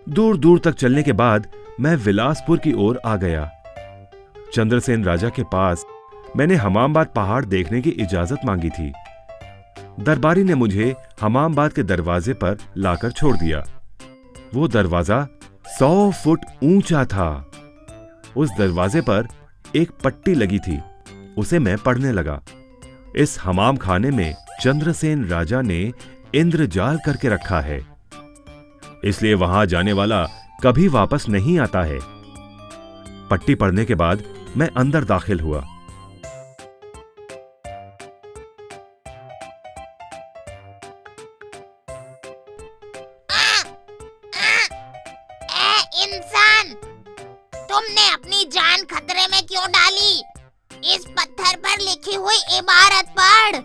दूर दूर तक चलने के बाद मैं विलासपुर की ओर आ गया। चंद्रसेन राजा के पास मैंने हमामबाद पहाड़ देखने की इजाजत मांगी थी। दरबारी ने मुझे हमामबाद के दरवाजे पर लाकर छोड़ दिया। वो दरवाजा 100 फुट ऊंचा था। उस दरवाजे पर एक पट्टी लगी थी, उसे मैं पढ़ने लगा। इस हमाम खाने में चंद्रसेन राजा ने इंद्रजाल करके रखा है, इसलिए वहां जाने वाला कभी वापस नहीं आता है। पट्टी पढ़ने के बाद मैं अंदर दाखिल हुआ। इंसान, तुमने अपनी जान खतरे में क्यों डाली? इस पत्थर पर लिखी हुई इबारत पढ़।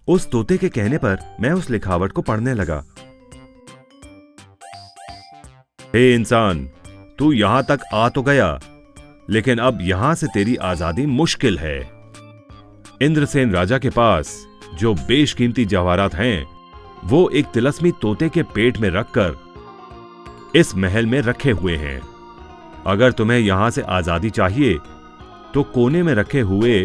उस तोते के कहने पर मैं उस लिखावट को पढ़ने लगा। हे इंसान, तू यहां तक आ तो गया, लेकिन अब यहां से तेरी आजादी मुश्किल है। इंद्रसेन राजा के पास जो बेशकीमती जवाहरात हैं, वो एक तिलस्मी तोते के पेट में रखकर इस महल में रखे हुए हैं। अगर तुम्हें यहां से आजादी चाहिए तो कोने में रखे हुए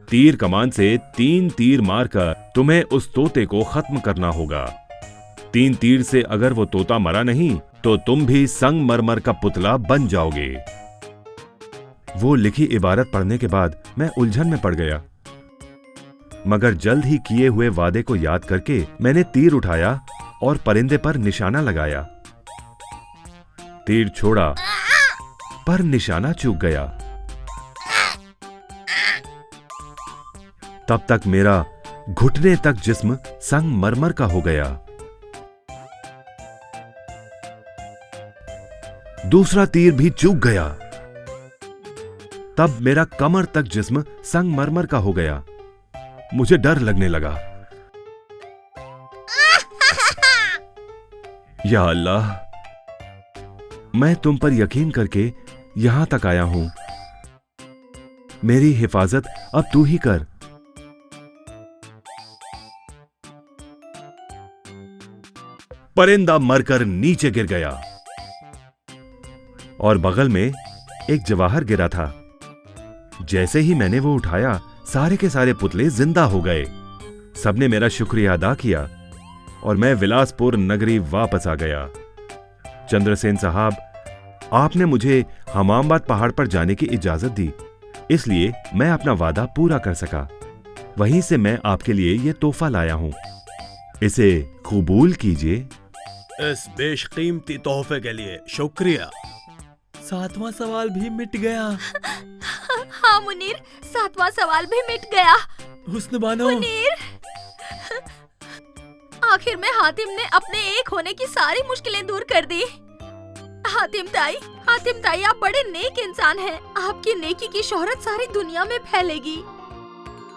तीर कमान से 3 तीर मारकर तुम्हें उस तोते को खत्म करना होगा। 3 तीर से अगर वो तोता मरा नहीं तो तुम भी संगमरमर का पुतला बन जाओगे। वो लिखी इबारत पढ़ने के बाद मैं उलझन में पड़ गया, मगर जल्द ही किए हुए वादे को याद करके मैंने तीर उठाया और परिंदे पर निशाना लगाया। तीर छोड़ा पर निशाना चूक गया। तब तक मेरा घुटने तक जिस्म संगमरमर का हो गया। दूसरा तीर भी चूक गया। तब मेरा कमर तक जिस्म संगमरमर का हो गया। मुझे डर लगने लगा। या अल्लाह, मैं तुम पर यकीन करके यहां तक आया हूं। मेरी हिफाजत अब तू ही कर। परिंदा मरकर नीचे गिर गया और बगल में एक जवाहर गिरा था। जैसे ही मैंने वो उठाया, सारे के सारे पुतले जिंदा हो गए। सबने मेरा शुक्रिया अदा किया और मैं विलासपुर नगरी वापस आ गया। चंद्रसेन साहब, आपने मुझे हमामबाद पहाड़ पर जाने की इजाजत दी, इसलिए मैं अपना वादा पूरा कर सका। वहीं से मैं आपके लिए ये तोहफा लाया हूं, इसे कबूल कीजिए। इस बेशकीमती तोहफे के लिए शुक्रिया। 7वां सवाल भी मिट गया। हाँ मुनीर, 7वां सवाल भी मिट गया। हुस्न बानो, मुनीर, आखिर में हातिम ने अपने एक होने की सारी मुश्किलें दूर कर दी। हातिम ताई, आप बड़े नेक इंसान हैं। आपकी नेकी की शोहरत सारी दुनिया में फैलेगी।